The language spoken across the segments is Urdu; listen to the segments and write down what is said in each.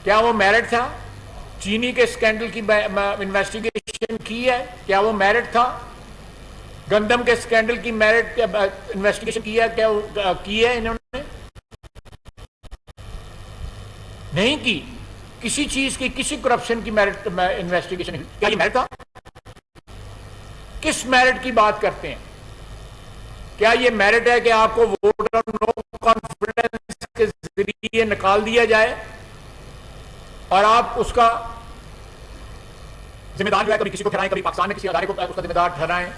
کیا وہ میرٹ تھا؟ چینی کے اسکینڈل کی انویسٹیگیشن کی ہے، کیا وہ میرٹ تھا؟ گندم کے اسکینڈل کی میرٹ انویسٹیگیشن کی ہے، کیا کی ہے انہوں نے؟ نہیں کی. کسی چیز کی، کسی کرپشن کی میرٹ انویسٹیگیشن، کیا یہ میرٹ تھا؟ کس میرٹ کی بات کرتے ہیں؟ کیا یہ میرٹ ہے کہ آپ کو ووٹ آن نو کانفیڈنس کے ذریعے نکال دیا جائے اور آپ اس کا ذمہ دار جو ہے کبھی کسی کو ٹھہرائیں، کبھی پاکستان میں کسی ادارے کو اس کا ذمہ دار ٹھہرائیں،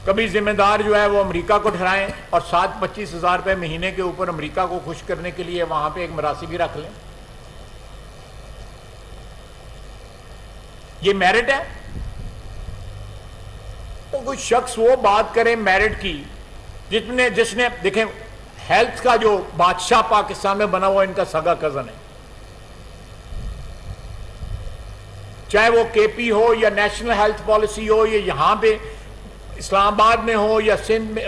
کبھی ذمہ دار جو ہے وہ امریکہ کو ٹھہرائیں اور 25,000 روپے مہینے کے اوپر امریکہ کو خوش کرنے کے لیے وہاں پہ ایک مراسی بھی رکھ لیں؟ یہ میرٹ ہے؟ تو کوئی شخص وہ بات کرے میرٹ کی جس نے دیکھیں ہیلتھ کا جو بادشاہ پاکستان میں بنا ہوا ان کا سگا کزن ہے، چاہے وہ کے پی ہو یا نیشنل ہیلتھ پالیسی ہو یا یہاں پہ اسلام آباد میں ہو یا سندھ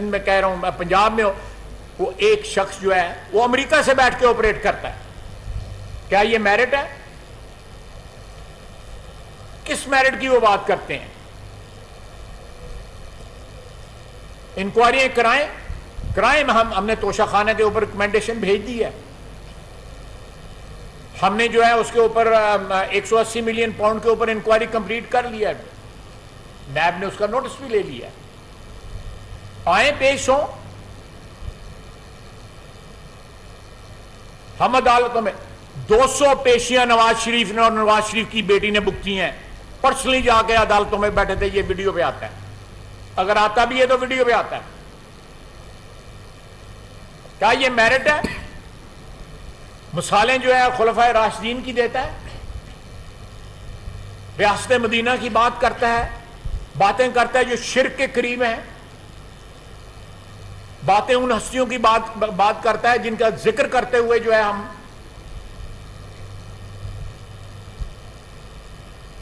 میں کہہ رہا ہوں پنجاب میں ہو، وہ ایک شخص جو ہے وہ امریکہ سے بیٹھ کے آپریٹ کرتا ہے. کیا یہ میرٹ ہے؟ کس میرٹ کی وہ بات کرتے ہیں؟ انکوائری کرائیں. ہم نے توشہ خانہ کے اوپر ریکمنڈیشن بھیج دی ہے. ہم نے جو ہے اس کے اوپر 180 ملین پاؤنڈ کے اوپر انکوائری کمپلیٹ کر لیا ہے. نیب نے اس کا نوٹس بھی لے لیا ہے. آئیں پیش ہوں. ہم عدالتوں میں 200 پیشیاں نواز شریف نے اور نواز شریف کی بیٹی نے بکتی ہیں. پرسنلی جا کے عدالتوں میں بیٹھے تھے. یہ ویڈیو پہ آتا ہے، اگر آتا بھی ہے تو ویڈیو پہ آتا ہے. کیا یہ میرٹ ہے؟ مثالیں جو ہے خلفائے راشدین کی دیتا ہے، ریاست مدینہ کی بات کرتا ہے، باتیں کرتا ہے جو شرک کے قریب ہیں، باتیں ان ہستیوں کی بات کرتا ہے جن کا ذکر کرتے ہوئے جو ہے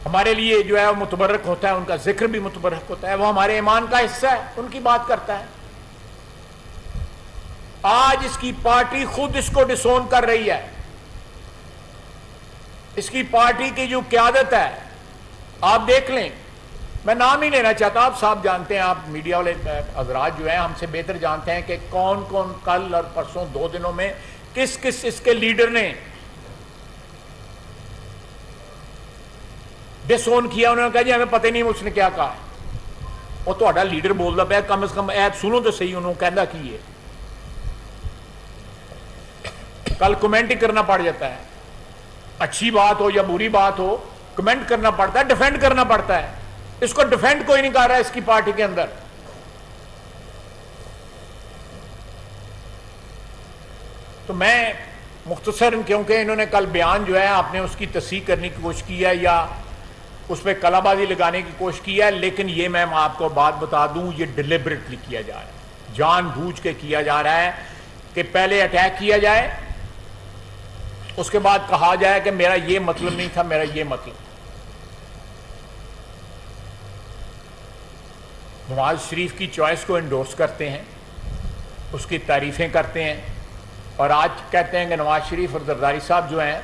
ہمارے لیے جو ہے وہ متبرک ہوتا ہے، ان کا ذکر بھی متبرک ہوتا ہے، وہ ہمارے ایمان کا حصہ ہے، ان کی بات کرتا ہے. آج اس کی پارٹی خود اس کو ڈسون کر رہی ہے. اس کی پارٹی کی جو قیادت ہے آپ دیکھ لیں. میں نام ہی لینا چاہتا، آپ صاحب جانتے ہیں، آپ میڈیا والے حضرات جو ہیں ہم سے بہتر جانتے ہیں کہ کون کون کل اور پرسوں 2 دنوں میں کس اس کے لیڈر نے ڈسون کیا. انہوں نے کہا جی ہمیں پتہ نہیں اس نے کیا کہا. وہ تو لیڈر بول رہا ہے، کم از کم ایپ سنو تو صحیح انہوں کہنا کی ہے. کل کمنٹ ہی کرنا پڑ جاتا ہے، اچھی بات ہو یا بری بات ہو کمنٹ کرنا پڑتا ہے، ڈیفینڈ کرنا پڑتا ہے. اس کو ڈیفینڈ کوئی نہیں کر رہا ہے اس کی پارٹی کے اندر. تو میں مختصر، کیونکہ انہوں نے کل بیان جو ہے آپ نے اس کی تصحیح کرنے کی کوشش کی ہے یا اس پہ کلا بازی لگانے کی کوشش کی ہے، لیکن یہ میں آپ کو بات بتا دوں یہ ڈیلیبریٹلی کیا جا رہا ہے، جان بوجھ کے کیا جا رہا ہے کہ پہلے اٹیک کیا جائے، اس کے بعد کہا جائے کہ میرا یہ مطلب نہیں تھا، میرا یہ مطلب. نواز شریف کی چوائس کو انڈورس کرتے ہیں، اس کی تعریفیں کرتے ہیں، اور آج کہتے ہیں کہ نواز شریف اور زرداری صاحب جو ہیں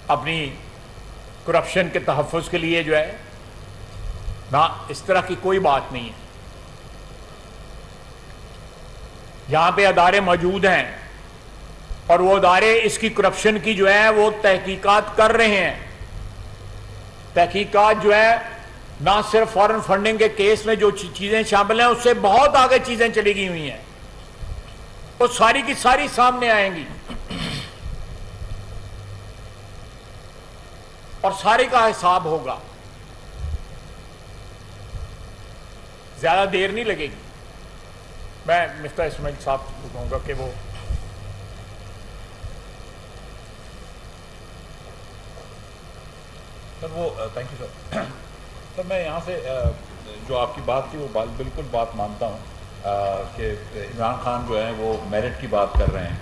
اپنی کرپشن کے تحفظ کے لیے جو ہے نہ، اس طرح کی کوئی بات نہیں ہے. یہاں پہ ادارے موجود ہیں اور وہ ادارے اس کی کرپشن کی جو ہے وہ تحقیقات کر رہے ہیں. تحقیقات جو ہے نہ صرف فارن فنڈنگ کے کیس میں جو چیزیں شامل ہیں اس سے بہت آگے چیزیں چلی گئی ہوئی ہیں، وہ ساری کی ساری سامنے آئیں گی اور سارے کا حساب ہوگا. زیادہ دیر نہیں لگے گی. میں مفتاح اسماعیل صاحب کو کہوں گا کہ وہ تھینک یو سر. میں یہاں سے جو آپ کی بات تھی وہ بالکل بات مانتا ہوں کہ عمران خان جو ہے وہ میرٹ کی بات کر رہے ہیں،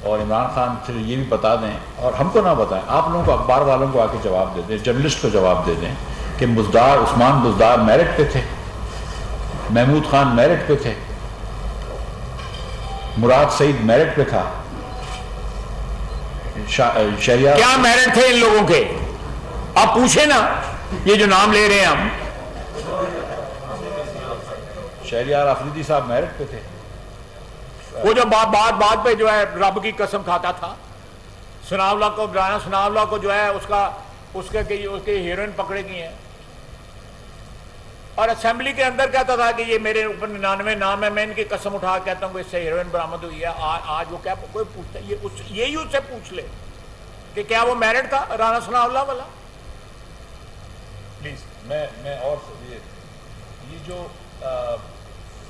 اور عمران خان پھر یہ بھی بتا دیں، اور ہم کو نہ بتائیں، آپ لوگوں کو اخبار والوں کو آ کے جواب دے دیں، جرنلسٹ کو جواب دے دیں کہ عثمان بزدار میرٹ پہ تھے، محمود خان میرٹ پہ تھے. مراد سعید میرٹ پہ تھا، شہریار کیا میرٹ تھے ان لوگوں کے؟ آپ پوچھیں نا، یہ جو نام لے رہے ہیں ہم. شہریار آفریدی صاحب میرٹ پہ تھے. وہ جو بات پہ جو ہے رب کی قسم کھاتا تھا، ثناءاللہ کو، رانا ثناءاللہ کو جو ہے اس کے ہیروئن پکڑے گئی ہیں، اور اسمبلی کے اندر کہتا تھا کہ یہ میرے اوپر 99 نام ہے، میں ان کی قسم اٹھا کہتا ہوں کہ اس سے ہیروئن برآمد ہوئی ہے. آج وہ کیا کوئی پوچھتا ہے؟ یہی اس سے پوچھ لے کہ کیا وہ میرٹ تھا رانا ثناءاللہ والا. پلیز میں اور یہ جو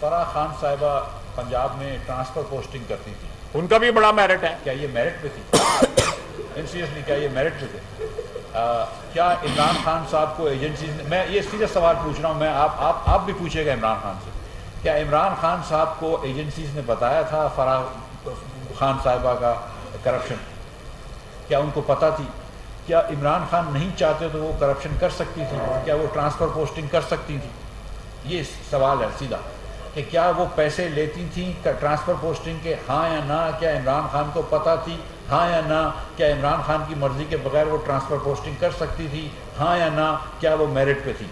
فرح خان صاحبہ پنجاب میں ٹرانسفر پوسٹنگ کرتی تھی، ان کا بھی بڑا میرٹ ہے. کیا یہ میرٹ پہ تھی؟ سیریسلی کیا یہ میرٹ پہ تھے؟ کیا عمران خان صاحب کو ایجنسیز نے، میں یہ سیدھا سوال پوچھ رہا ہوں، میں آپ بھی پوچھے گا عمران خان سے، کیا عمران خان صاحب کو ایجنسیز نے بتایا تھا فرح خان صاحبہ کا کرپشن؟ کیا ان کو پتہ تھی؟ کیا عمران خان نہیں چاہتے تو وہ کرپشن کر سکتی تھی؟ کیا وہ ٹرانسفر پوسٹنگ کر سکتی تھی؟ یہ سوال ہے سیدھا، کہ کیا وہ پیسے لیتی تھیں ٹرانسفر پوسٹنگ کے، ہاں یا نہ؟ کیا عمران خان کو پتہ تھی، ہاں یا نہ؟ کیا عمران خان کی مرضی کے بغیر وہ ٹرانسفر پوسٹنگ کر سکتی تھی، ہاں یا نہ؟ کیا وہ میرٹ پہ تھی؟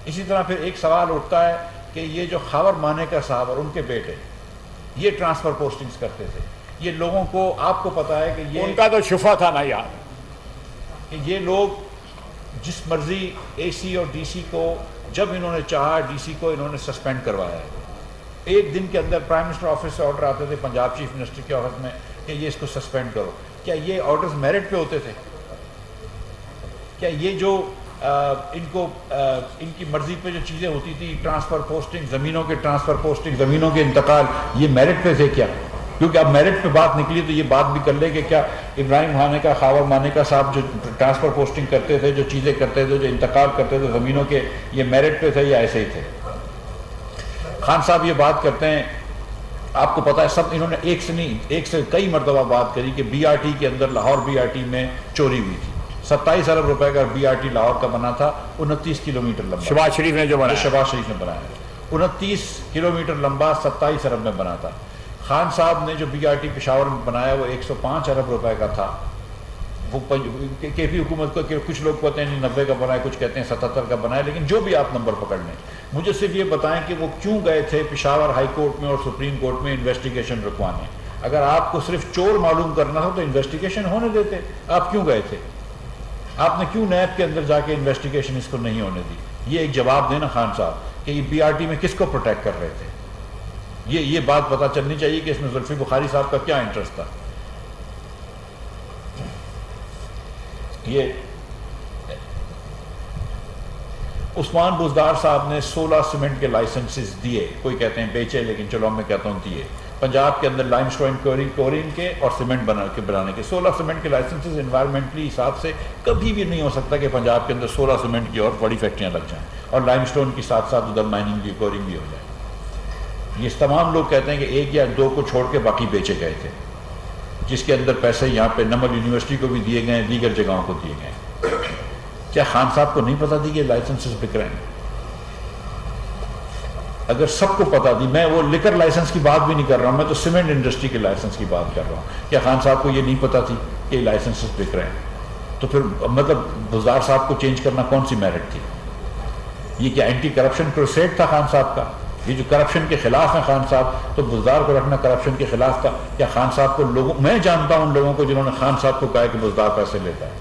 اسی طرح پھر ایک سوال اٹھتا ہے کہ یہ جو خاور مانیکا صاحب اور ان کے بیٹے یہ ٹرانسفر پوسٹنگز کرتے تھے، یہ لوگوں کو، آپ کو پتہ ہے کہ یہ ان کا تو شفا تھا نا یار، کہ یہ لوگ جس مرضی اے سی اور ڈی سی کو، جب انہوں نے چاہا ڈی سی کو انہوں نے سسپینڈ کروایا ہے. ایک دن کے اندر پرائم منسٹر آفس سے آرڈر آتے تھے پنجاب چیف منسٹر کے آفس میں کہ یہ اس کو سسپینڈ کرو. کیا یہ آرڈرز میرٹ پہ ہوتے تھے؟ کیا یہ جو ان کی مرضی پہ جو چیزیں ہوتی تھی، ٹرانسفر پوسٹنگ، زمینوں کے ٹرانسفر پوسٹنگ، زمینوں کے انتقال، یہ میرٹ پہ تھے کیا؟ کیونکہ اب میرٹ پہ بات نکلی تو یہ بات بھی کر لے کہ کیا ابراہیم مانیکا، خاور مانیکا صاحب جو ٹرانسفر پوسٹنگ کرتے تھے، جو چیزیں کرتے تھے، جو انتقال کرتے تھے زمینوں کے، یہ میرٹ پہ تھے یا ایسے ہی تھے؟ خان صاحب یہ بات کرتے ہیں، آپ کو پتہ ہے سب انہوں نے ایک سے نہیں، ایک سے کئی مرتبہ بات کری کہ بی آر ٹی کے اندر، لاہور بی آر ٹی میں چوری ہوئی تھی. 27 ارب روپے کا بی آر ٹی لاہور کا بنا تھا، 29 کلومیٹر لمبا، شہباز شریف نے جو بنایا، شہباز شریف نے بنایا، 29 کلومیٹر لمبا 27 ارب میں بنا تھا. خان صاحب نے جو بی آر ٹی پشاور میں بنایا وہ 105 ارب روپے کا تھا. وہ کے پی حکومت کو، کچھ لوگ کہتے ہیں 90 کا بنا ہے، کچھ کہتے ہیں 77 کا بنا ہے، لیکن جو بھی آپ نمبر پکڑ لیں، مجھے صرف یہ بتائیں کہ وہ کیوں گئے تھے پشاور ہائی کورٹ میں اور سپریم کورٹ میں انویسٹیگیشن رکوانے؟ اگر آپ کو صرف چور معلوم کرنا ہو تو انویسٹیگیشن ہونے دیتے، آپ کیوں گئے تھے؟ آپ نے کیوں نیب کے اندر جا کے انویسٹیگیشن اس کو نہیں ہونے دی؟ یہ ایک جواب دینا خان صاحب کہ یہ بی آر ٹی میں کس کو پروٹیکٹ کر رہے تھے. یہ بات پتہ چلنی چاہیے کہ اس میں زلفی بخاری صاحب کا کیا انٹرسٹ تھا. یہ عثمان بزدار صاحب نے 16 سیمنٹ کے لائسنسز دیے، کوئی کہتے ہیں بیچے، لیکن چلو میں کہتا ہوں دیے. پنجاب کے اندر لائم اسٹون کورنگ کے اور سیمنٹ بنانے کے 16 سیمنٹ کے لائسنسز انوائرمنٹلی حساب سے کبھی بھی نہیں ہو سکتا کہ پنجاب کے اندر 16 سیمنٹ کی اور بڑی فیکٹریاں لگ جائیں اور لائم اسٹون کی ساتھ ساتھ ادھر مائننگ بھی، کورنگ بھی ہو جائے. یہ تمام لوگ کہتے ہیں کہ 1 یا 2 کو چھوڑ کے باقی بیچے گئے تھے، جس کے اندر پیسے یہاں پہ نمل یونیورسٹی کو بھی دیے گئے ہیں، دیگر جگہوں کو دیے گئے ہیں. کیا خان صاحب کو نہیں پتا تھی کہ لائسنسز بک رہے ہیں؟ اگر سب کو پتا تھی، میں وہ لیکر لائسنس کی بات بھی نہیں کر رہا ہوں، میں تو سیمنٹ انڈسٹری کے لائسنس کی بات کر رہا ہوں. کیا خان صاحب کو یہ نہیں پتا تھی کہ لائسنسز بک رہے ہیں؟ تو پھر مطلب بزدار صاحب کو چینج کرنا کون سی میرٹ تھی؟ یہ کیا اینٹی کرپشن کروسیڈ تھا خان صاحب کا؟ یہ جو کرپشن کے خلاف ہیں خان صاحب، تو بزدار کو رکھنا کرپشن کے خلاف تھا. کیا خان صاحب کو لوگوں، میں جانتا ہوں ان لوگوں کو جنہوں نے خان صاحب کو کہا کہ بزدار پیسے لیتا ہے،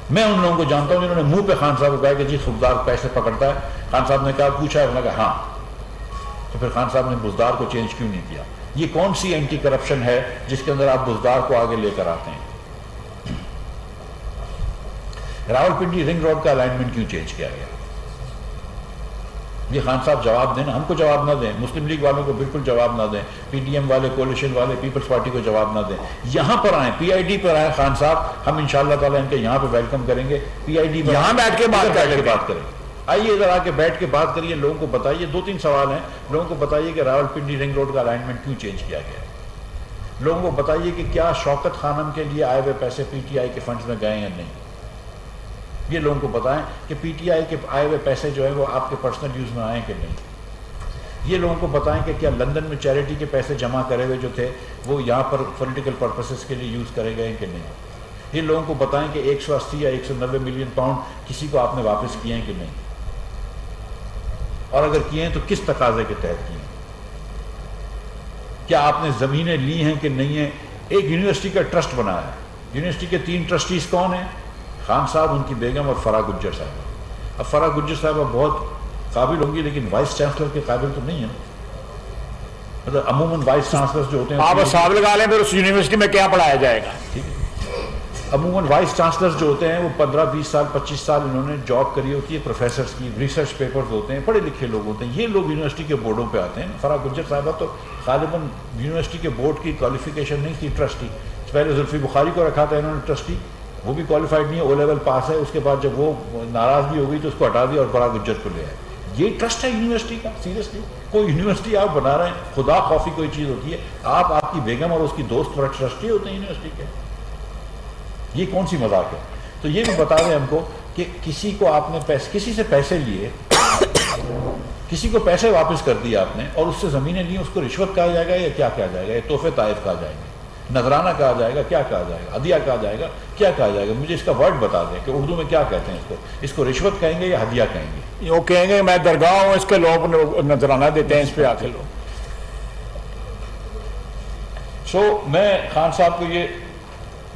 میں ان لوگوں کو جانتا ہوں جنہوں نے منہ پہ خان صاحب کو کہا کہ جی بزدار پیسے پکڑتا ہے. خان صاحب نے کہا، پوچھا ہے، انہوں نے کہا ہاں. تو پھر خان صاحب نے بزدار کو چینج کیوں نہیں کیا؟ یہ کون سی اینٹی کرپشن ہے جس کے اندر آپ بزدار کو آگے لے کر آتے ہیں؟ راولپنڈی رنگ روڈ کا الائنمنٹ کیوں چینج کیا گیا؟ یہ خان صاحب جواب دیں نا، ہم کو جواب نہ دیں، مسلم لیگ والوں کو بالکل جواب نہ دیں، پی ڈی ایم والے، کولیشن والے، پیپلز پارٹی کو جواب نہ دیں. یہاں پر آئیں، پی آئی ڈی پر آئیں خان صاحب، ہم انشاءاللہ تعالیٰ ان کے یہاں پہ ویلکم کریں گے. پی آئی ڈی یہاں بیٹھ کے بات کریں. آئیے ادھر آ کے بیٹھ کے بات کریے، لوگوں کو بتائیے. 2-3 سوال ہیں، لوگوں کو بتائیے کہ راولپنڈی رنگ روڈ کا الائنمنٹ کیوں چینج کیا گیا. لوگوں کو بتائیے کہ کیا شوکت خانم کے لیے آئے ہوئے پیسے پی ٹی آئی کے فنڈز میں گئے یا نہیں. یہ لوگوں کو بتائیں کہ پی ٹی آئی کے آئے ہوئے پیسے جو ہیں وہ آپ کے پرسنل یوز میں آئے کہ نہیں. یہ لوگوں کو بتائیں کہ کیا لندن میں چیریٹی کے پیسے جمع کرے ہوئے جو تھے وہ یہاں پر پولیٹیکل پرپسز کے لیے یوز کرے گئے کہ نہیں. یہ لوگوں کو بتائیں کہ 180 یا 190 ملین پاؤنڈ کسی کو آپ نے واپس کیے ہیں کہ نہیں, اور اگر کیے ہیں تو کس تقاضے کے تحت کیے ہیں. کیا آپ نے زمینیں لی ہیں کہ نہیں ہیں. ایک یونیورسٹی کا ٹرسٹ بنایا ہے. یونیورسٹی کے 3 ٹرسٹیز کون ہیں؟ خان صاحب, ان کی بیگم اور فرح گجر صاحبہ. اب فرح گجر صاحبہ بہت قابل ہوں گی لیکن وائس چانسلر کے قابل تو نہیں ہے. مطلب عموماً وائس چانسلر جو ہوتے ہیں آپ حساب لگا لیں پھر اس یونیورسٹی میں کیا پڑھایا جائے گا. ٹھیک ہے, عموماً وائس چانسلر جو ہوتے ہیں وہ 15-20 سال 25 سال انہوں نے جاب کری ہوتی ہے, پروفیسرس کی, ریسرچ پیپرز ہوتے ہیں, پڑھے لکھے لوگ ہوتے ہیں. یہ لوگ یونیورسٹی کے بورڈوں پہ آتے ہیں. فرح گجر صاحبہ تو غالباً یونیورسٹی کے بورڈ کی کوالیفیکیشن نہیں تھی, ٹرسٹی. پہلے زلفی بخاری کو رکھا تھا انہوں نے ٹرسٹی, وہ بھی کوالیفائڈ نہیں ہے, او لیول پاس ہے. اس کے بعد جب وہ ناراض بھی ہو گئی تو اس کو ہٹا دیا اور فرح گجر کو لے آئے. یہ ٹرسٹ ہے یونیورسٹی کا. سیریسلی کوئی یونیورسٹی آپ بنا رہے ہیں, خدا خوفی کوئی چیز ہوتی ہے. آپ کی بیگم اور اس کی دوست ٹرسٹی ہوتے ہیں یونیورسٹی کے. یہ کون سی مذاق ہے. تو یہ بھی بتا رہے ہیں ہم کو کہ کسی کو آپ نے کسی سے پیسے لیے, کسی کو پیسے واپس کر دیے آپ نے, اور اس سے زمینیں لی, اس کو رشوت کہا جائے گا یا کیا کہا جائے گا؟ یہ تحفے طائف کہا جائے گا, نذرانہ کہا جائے گا, کیا کہا جائے گا, ہدیہ کہا جائے گا, کیا کہا جائے گا؟ مجھے اس کا ورڈ بتا دیں کہ اردو میں کیا کہتے ہیں اس کو. اس کو رشوت کہیں گے یا ہدیہ کہیں گے؟ وہ کہیں گے میں درگاہ ہوں, اس کے لوگ نذرانہ دیتے ہیں, اس پہ آ کے لوگ. میں خان صاحب کو یہ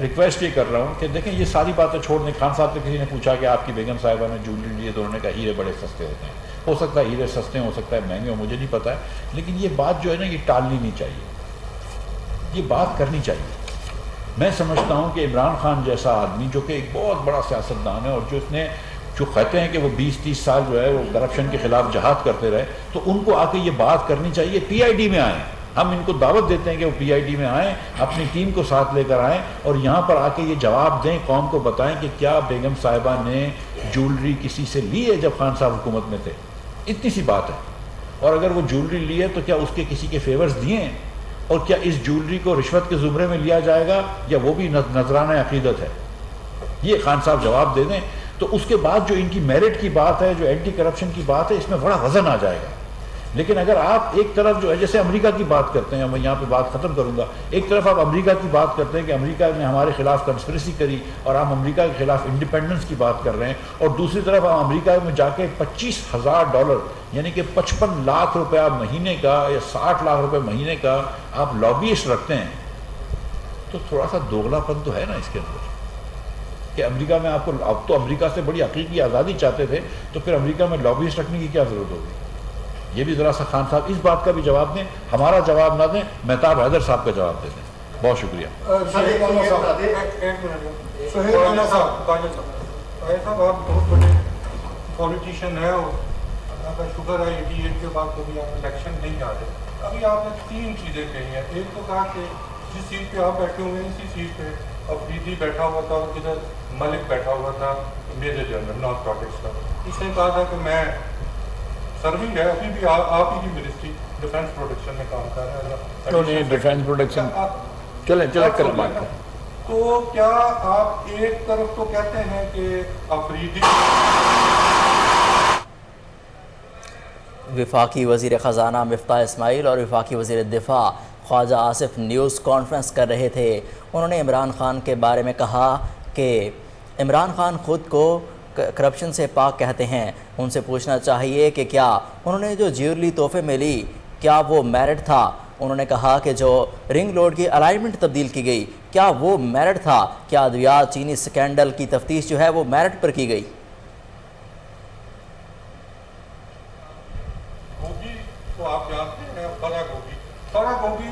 ریکویسٹ یہ کر رہا ہوں کہ دیکھیں یہ ساری باتیں چھوڑ دیں. خان صاحب سے کسی نے پوچھا کہ آپ کی بیگم صاحبہ نے جویلری لی ہے تو انہوں نے کہا ہیرے بڑے سستے ہوتے ہیں. ہو سکتا ہے ہیرے سستے ہو سکتا ہے مہنگے ہو, مجھے نہیں پتا ہے, لیکن یہ بات جو ہے نا یہ ٹالنی نہیں چاہیے, یہ بات کرنی چاہیے. میں سمجھتا ہوں کہ عمران خان جیسا آدمی جو کہ ایک بہت بڑا سیاستدان ہے, اور جو کہتے ہیں کہ وہ 20-30 سال جو ہے وہ کرپشن کے خلاف جہاد کرتے رہے, تو ان کو آ کے یہ بات کرنی چاہیے. پی آئی ڈی میں آئیں, ہم ان کو دعوت دیتے ہیں کہ وہ پی آئی ڈی میں آئیں, اپنی ٹیم کو ساتھ لے کر آئیں, اور یہاں پر آ کے یہ جواب دیں, قوم کو بتائیں کہ کیا بیگم صاحبہ نے جولری کسی سے لی ہے جب خان صاحب حکومت میں تھے. اتنی سی بات ہے. اور اگر وہ جولری لی ہے تو کیا اس کے کسی کے فیورز دیے ہیں, اور کیا اس جولری کو رشوت کے زمرے میں لیا جائے گا یا وہ بھی نذرانہ عقیدت ہے؟ یہ خان صاحب جواب دے دیں. تو اس کے بعد جو ان کی میرٹ کی بات ہے, جو اینٹی کرپشن کی بات ہے, اس میں بڑا وزن آ جائے گا. لیکن اگر آپ ایک طرف جو ہے جیسے امریکہ کی بات کرتے ہیں, میں یہاں پہ بات ختم کروں گا, ایک طرف آپ امریکہ کی بات کرتے ہیں کہ امریکہ نے ہمارے خلاف کنسپریسی کری اور ہم امریکہ کے خلاف انڈیپینڈنس کی بات کر رہے ہیں, اور دوسری طرف آپ امریکہ میں جا کے $25,000 یعنی کہ 55 لاکھ روپیہ مہینے کا یا 60 لاکھ روپے مہینے کا آپ لابیسٹ رکھتے ہیں, تو تھوڑا سا دوغلا پن تو ہے نا اس کے اندر. کہ امریکہ میں آپ کو, اب تو امریکہ سے بڑی حقیقی آزادی چاہتے تھے, تو پھر امریکہ میں لابیسٹ رکھنے کی کیا ضرورت ہوگی؟ یہ بھی ذرا سا خان صاحب اس بات کا بھی جواب دیں. ہمارا جواب نہ دیں, مہتاب حیدر صاحب کا جواب دے دیں. بہت شکریہ. صاحب آپ بہت بڑے پولیٹیشین ہیں, اور اللہ کا شکر ہے کہ ایک کے بعد کبھی آپ الیکشن نہیں جا رہے. ابھی آپ نے 3 چیزیں کہی ہیں. ایک تو کہا کہ جس سیٹ پہ آپ بیٹھے ہوئے ہیں اسی سیٹ پہ افریدی بیٹھا ہوا تھا, اور ادھر ملک بیٹھا ہوا تھا میجر جنرل نارتھ پاکستان کا. اس نے کہا تھا کہ میں سرونگ ہے, ابھی بھی آپ ہی کی منسٹری ڈیفینس پروڈکشن میں کام کر رہے ہیں. تو نہیں ڈیفینس پروڈکشن چلیں کر بات کریں. تو کیا آپ ایک طرف تو کہتے ہیں کہ افریدی وفاقی وزیر خزانہ مفتاح اسماعیل اور وفاقی وزیر دفاع خواجہ آصف نیوز کانفرنس کر رہے تھے. انہوں نے عمران خان کے بارے میں کہا کہ عمران خان خود کو کرپشن سے پاک کہتے ہیں. ان سے پوچھنا چاہیے کہ کیا انہوں نے جو جیولری تحفے میں لی کیا وہ میرٹ تھا؟ انہوں نے کہا کہ جو رنگ روڈ کی الائنمنٹ تبدیل کی گئی کیا وہ میرٹ تھا؟ کیا ادویات چینی سکینڈل کی تفتیش جو ہے وہ میرٹ پر کی گئی؟ گوگی تو آپ جانتے ہیں, فرا گوگی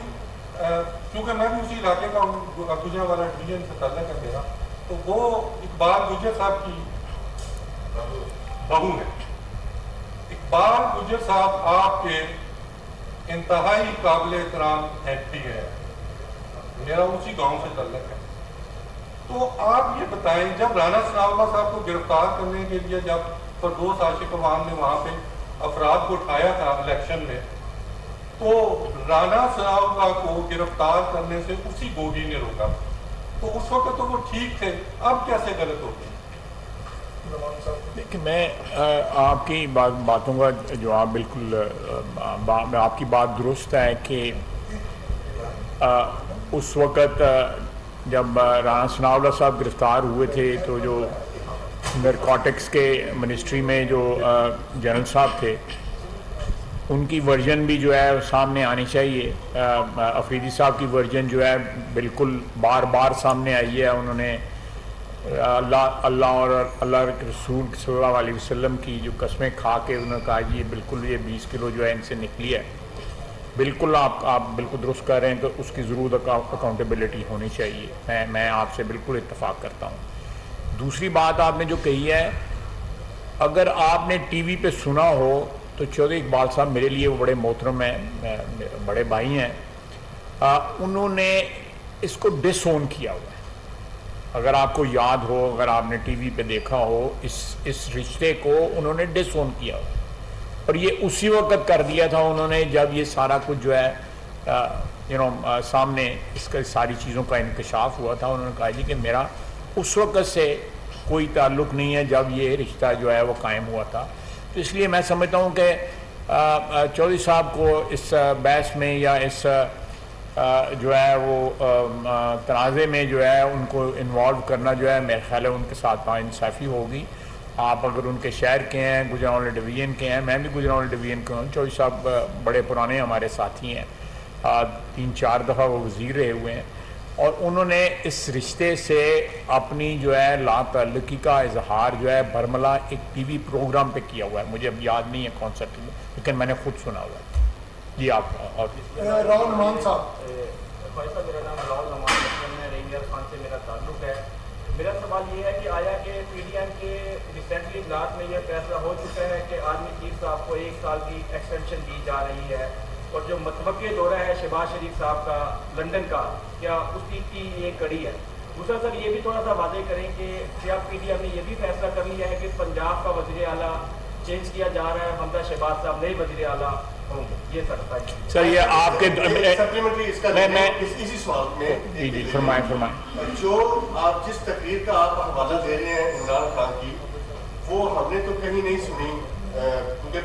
کیونکہ میں بھی اسی علاقے کا ہوں, گجرا والا ڈویژن سے تعلق ہے میرا, تو وہ اقبال گجر صاحب کی بہو ہے. اقبال گجر صاحب آپ کے انتہائی قابل احترام ایم پی ہے, میرا اسی گاؤں سے تعلق ہے. تو آپ یہ بتائیں, جب رانا ثناء اللہ صاحب کو گرفتار کرنے کے لیے جب فردوس عاشق عوام نے وہاں پہ افراد کو اٹھایا تھا الیکشن میں, تو رانا ثناء اللہ کو گرفتار کرنے سے اسی گوگی نے روکا. تو اس وقت تو وہ ٹھیک تھے, اب کیسے غلط ہو گئے؟ دیکھیں میں آپ کی باتوں کا جواب بالکل آپ کی بات درست ہے کہ اس وقت جب رانا ثناء اللہ صاحب گرفتار ہوئے تھے تو جو نرکوٹکس کے منسٹری میں جو جنرل صاحب تھے ان کی ورژن بھی جو ہے سامنے آنی چاہیے. افریدی صاحب کی ورژن جو ہے بالکل بار بار سامنے آئی ہے. انہوں نے اللہ اور اللہ کے رسول صلی اللہ علیہ وسلم کی جو قسمیں کھا کے انہوں نے کہا جی یہ بالکل یہ 20 کلو جو ہے ان سے نکلی ہے. بالکل آپ بالکل درست کر رہے ہیں کہ اس کی ضرور اکاؤنٹیبلٹی ہونی چاہیے. میں آپ سے بالکل اتفاق کرتا ہوں. دوسری بات آپ نے جو کہی ہے, اگر آپ نے ٹی وی پہ سنا ہو تو چودھری اقبال صاحب میرے لیے وہ بڑے محترم ہیں, بڑے بھائی ہیں. انہوں نے اس کو ڈس اون کیا ہوا ہے. اگر آپ کو یاد ہو, اگر آپ نے ٹی وی پہ دیکھا ہو, اس رشتے کو انہوں نے ڈس اون کیا ہوا. اور یہ اسی وقت کر دیا تھا انہوں نے جب یہ سارا کچھ جو ہے سامنے اس کا ساری چیزوں کا انکشاف ہوا تھا. انہوں نے کہا جی کہ میرا اس وقت سے کوئی تعلق نہیں ہے جب یہ رشتہ جو ہے وہ قائم ہوا تھا. تو اس لیے میں سمجھتا ہوں کہ چودھری صاحب کو اس بحث میں یا اس جو ہے وہ تنازع میں جو ہے ان کو انوالو کرنا جو ہے میرے خیال ہے ان کے ساتھ ناانصافی ہوگی. آپ اگر ان کے شہر کے ہیں, گجرانوالے ڈویژن کے ہیں, میں بھی گجرانوالے ڈویژن کے ہوں. چودھری صاحب بڑے پرانے ہمارے ساتھی ہیں, 3-4 دفعہ وہ وزیر رہے ہوئے ہیں, اور انہوں نے اس رشتے سے اپنی جو ہے لا تعلقی کا اظہار جو ہے برملا ایک ٹی وی پروگرام پہ کیا ہوا ہے. مجھے اب یاد نہیں ہے کون سا ٹی وی, لیکن میں نے خود سنا ہوا ہے. جی آپ راہل نعمان صاحب. میرا نام راہل نعمان ہے, میں رینجر خان سے میرا تعلق ہے. میرا سوال یہ ہے کہ آیا کہ پی ڈی ایم کے ریسنٹلی اجلاس میں یہ فیصلہ ہو چکا ہے کہ آرمی چیف صاحب کو 1 سال کی ایکسٹینشن دی جا رہی ہے, اور جو متوقع دورہ ہے شہباز شریف صاحب کا لندن کا, کیا اس کی یہ کڑی ہے؟ دوسرا سر یہ بھی تھوڑا سا واضح کریں کہ کیا پی ڈی ایم نے یہ بھی فیصلہ کر لیا ہے کہ پنجاب کا وزیر اعلیٰ چینج کیا جا رہا ہے, حمزہ شہباز صاحب نئے وزیر اعلیٰ ہوں گے؟ یہ سر یہ آپ کے اسی سوال میں جی فرمائیں. جو آپ جس تقریر کا آپ حوالہ دے رہے ہیں عمران خان کی, وہ ہم نے تو کہیں نہیں سنی, کیونکہ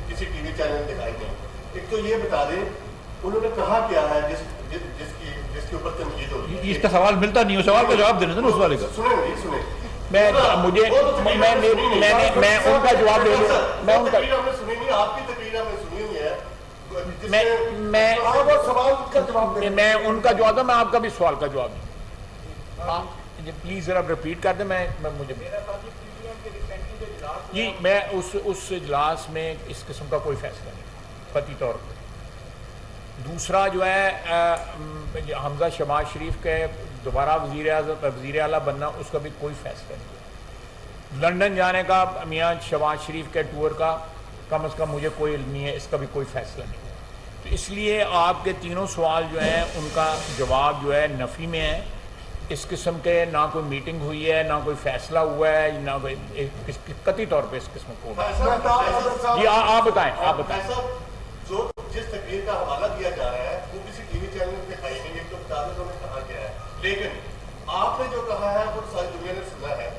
کسی ٹی وی چینل دکھائی نہیں. ایک تو یہ بتا دیں انہوں نے کہا کیا ہے جس کے اوپر تنقید ہو رہی ہے. اس کا سوال ملتا نہیں, اس سوال کا جواب دینا تھا نا اس والے کا. سنیں میں ان کا جواب دے دوں. میں ان کا سنی نہیں, آپ کی تقریر ہم نے سنی ہوئی ہے. میں ان کا جواب دوں, میں آپ کا بھی سوال کا جواب دوں. آپ پلیز ذرا ریپیٹ کر دیں. مجھے جی میں اس اجلاس میں اس قسم کا کوئی فیصلہ نہیں قطعی طور پر. دوسرا جو ہے حمزہ شہباز شریف کے دوبارہ وزیر اعلیٰ بننا, اس کا بھی کوئی فیصلہ نہیں. لندن جانے کا میاں شہباز شریف کے ٹور کا کم از کم مجھے کوئی علم نہیں ہے, اس کا بھی کوئی فیصلہ نہیں. تو اس لیے آپ کے تینوں سوال جو ہیں ان کا جواب جو ہے نفی میں ہے. اس قسم کے نہ کوئی میٹنگ ہوئی ہے, نہ کوئی فیصلہ ہوا ہے, نہ کوئی قطعی طور پہ اس قسم کو. جی آپ بتائیں. جو جس تقریر کا حوالہ دیا جا رہا ہے وہ کسی ٹی وی چینل میں دکھائی نہیں, ایک تو بتا دیں انہوں نے کہا کیا ہے. لیکن آپ نے جو کہا ہے وہ ساری دنیا نے سنا ہے.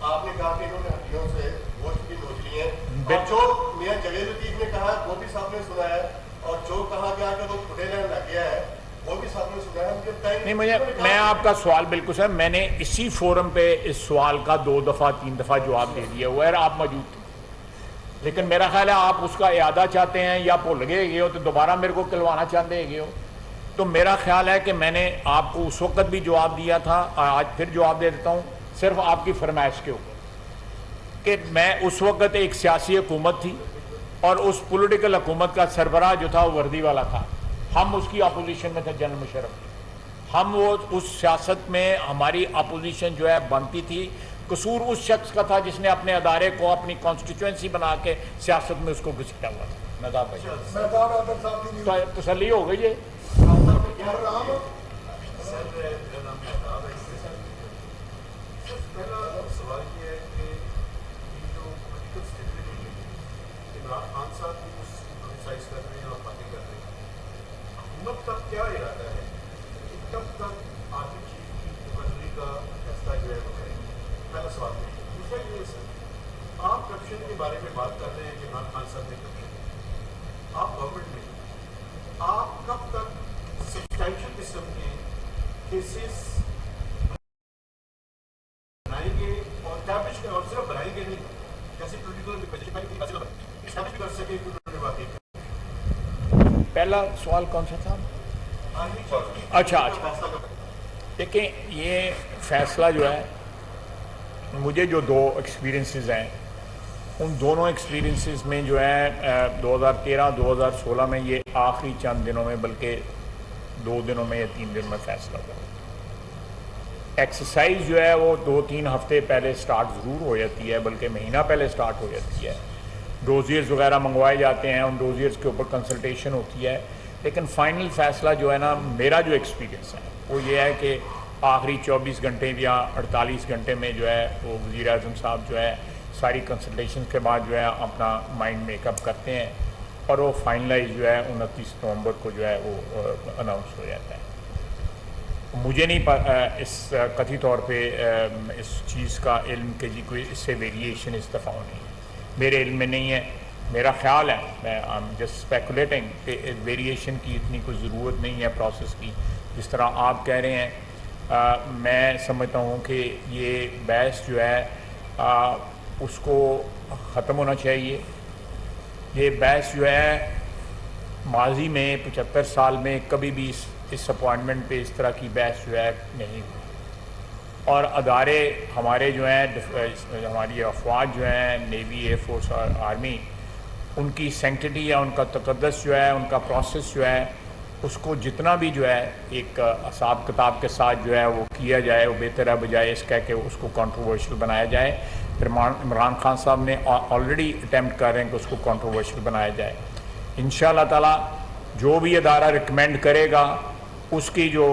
آپ نے کہا کہ انہوں نے ہڈیوں سے گوشت بھی نوچ لی ہیں, اور جو میاں جلیل لطیف نے کہا وہ بھی صاحب نے سنا ہے, اور جو کہا گیا کہ وہ کھٹے لینے لگ گیا ہے وہ بھی صاحب نے سنا ہے. نہیں, میں آپ کا سوال بالکل سر, میں نے اسی فورم پہ اس سوال کا 2 دفعہ 3 دفعہ جواب دے دیا ہوا ہے, آپ موجود تھے. لیکن میرا خیال ہے آپ اس کا اعادہ چاہتے ہیں, یا بھول گئے ہو تو دوبارہ میرے کو کلوانا چاہتے ہو. تو میرا خیال ہے کہ میں نے آپ کو اس وقت بھی جواب دیا تھا, آج پھر جواب دے دیتا ہوں, صرف آپ کی فرمائش کے اوپر, کہ میں اس وقت ایک سیاسی حکومت تھی, اور اس پولیٹیکل حکومت کا سربراہ جو تھا وہ وردی والا تھا. ہم اس کی اپوزیشن میں تھے, جنرل مشرف. ہم وہ اس سیاست میں ہماری اپوزیشن جو ہے بنتی تھی. قصور اس شخص کا تھا جس نے اپنے ادارے کو اپنی کانسٹیٹوئنسی بنا کے سیاست میں اس کو گھسیٹا ہوا تھا. ناداب بھائی تسلی ہو گئی ہے. حکومت کا کیا ارادہ ہے کب تک آرمی چیف کی مقرری کا فیصلہ جو ہے وہ کریں گے؟ پہلا سوال. دوسرا یہ ہے سر بارے میں بات کر رہے ہیں کہ عمران خان صاحب نے کبھی آپ گورنمنٹ میں آپ کب تک سبسٹینشیل قسم کے کیسز بنائیں گے اور اسٹیبلش اور صرف بنائیں گے نہیں جیسے پولیٹیکل اسٹیبلش بھی کر سکے کہ انہوں نے واقعی پہلا سوال کون سا تھا؟ اچھا دیکھیں یہ فیصلہ جو ہے مجھے جو دو ایکسپیرینسز ہیں ان دونوں ایکسپیرینسز میں جو ہے 2013-2016 میں یہ آخری چند دنوں میں بلکہ 2 دنوں میں یا 3 دن میں فیصلہ ہوا. ایکسرسائز جو ہے وہ 2-3 ہفتے پہلے سٹارٹ ضرور ہو جاتی ہے بلکہ مہینہ پہلے سٹارٹ ہو جاتی ہے. ڈوزیئرز وغیرہ منگوائے جاتے ہیں ان ڈوزیئرز کے اوپر کنسلٹیشن ہوتی ہے لیکن فائنل فیصلہ جو ہے نا میرا جو ایکسپیرینس ہے وہ یہ ہے کہ آخری 24 گھنٹے یا 48 گھنٹے میں جو ہے وہ وزیر اعظم صاحب جو ہے ساری کنسلٹیشن کے بعد جو ہے اپنا مائنڈ میک اپ کرتے ہیں اور وہ فائنلائز جو ہے 29 نومبر کو جو ہے وہ اناؤنس ہو جاتا ہے. مجھے نہیں اس قطعی طور پہ اس چیز کا علم کہ جی کوئی اس سے ویریشن استفاع نہیں ہے میرے علم میں نہیں ہے. میرا خیال ہے میں جسٹ اسپیکولیٹنگ کہ ویریشن کی اتنی کوئی ضرورت نہیں ہے پروسیس کی جس طرح آپ کہہ رہے ہیں. میں سمجھتا ہوں کہ یہ بحث جو ہے اس کو ختم ہونا چاہیے. یہ بحث جو ہے ماضی میں 75 سال میں کبھی بھی اس اپوائنٹمنٹ پہ اس طرح کی بحث جو ہے نہیں ہوئی اور ادارے ہمارے جو ہیں ہماری افواج جو ہیں نیوی ایئر فورس اور آرمی ان کی سینکٹیٹی یا ان کا تقدس جو ہے ان کا پروسیس جو ہے اس کو جتنا بھی جو ہے ایک حساب کتاب کے ساتھ جو ہے وہ کیا جائے وہ بہتر ہے بجائے اس کہہ کہ اس کو کنٹروورشل بنایا جائے. عمران خان صاحب نے آلریڈی اٹیمپٹ کر رہے ہیں کہ اس کو کنٹروورشل بنایا جائے. انشاءاللہ تعالی جو بھی ادارہ ریکمینڈ کرے گا اس کی جو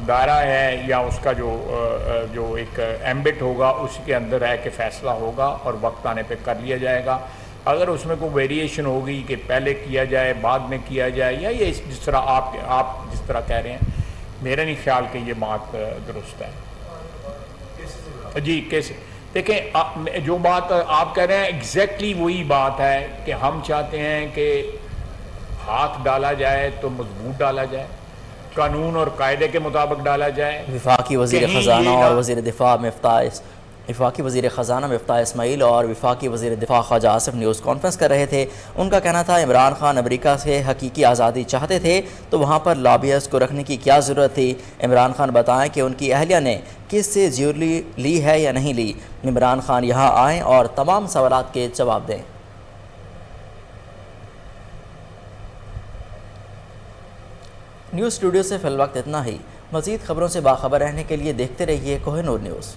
دائرہ ہے یا اس کا جو ایک ایمبٹ ہوگا اسی کے اندر ہے کہ فیصلہ ہوگا اور وقت آنے پہ کر لیا جائے گا. اگر اس میں کوئی ویریشن ہوگی کہ پہلے کیا جائے بعد میں کیا جائے یا یہ جس طرح آپ جس طرح کہہ رہے ہیں میرا نہیں خیال کہ یہ بات درست ہے. جی کیسے دیکھیں جو بات آپ کہہ رہے ہیں ایگزیکٹلی وہی بات ہے کہ ہم چاہتے ہیں کہ ہاتھ ڈالا جائے تو مضبوط ڈالا جائے قانون اور قاعدے کے مطابق ڈالا جائے. وفاقی وزیر خزانہ اور وزیر دفاع مفتاح اسماعیل اور وفاقی وزیر دفاع خواجہ آصف نیوز کانفرنس کر رہے تھے. ان کا کہنا تھا عمران خان امریکہ سے حقیقی آزادی چاہتے تھے تو وہاں پر لابیئرز کو رکھنے کی کیا ضرورت تھی. عمران خان بتائیں کہ ان کی اہلیہ نے کس سے جیوری لی ہے یا نہیں لی. عمران خان یہاں آئیں اور تمام سوالات کے جواب دیں. نیوز اسٹوڈیو سے فی الوقت اتنا ہی. مزید خبروں سے باخبر رہنے کے لیے دیکھتے رہیے کوہ نور نیوز.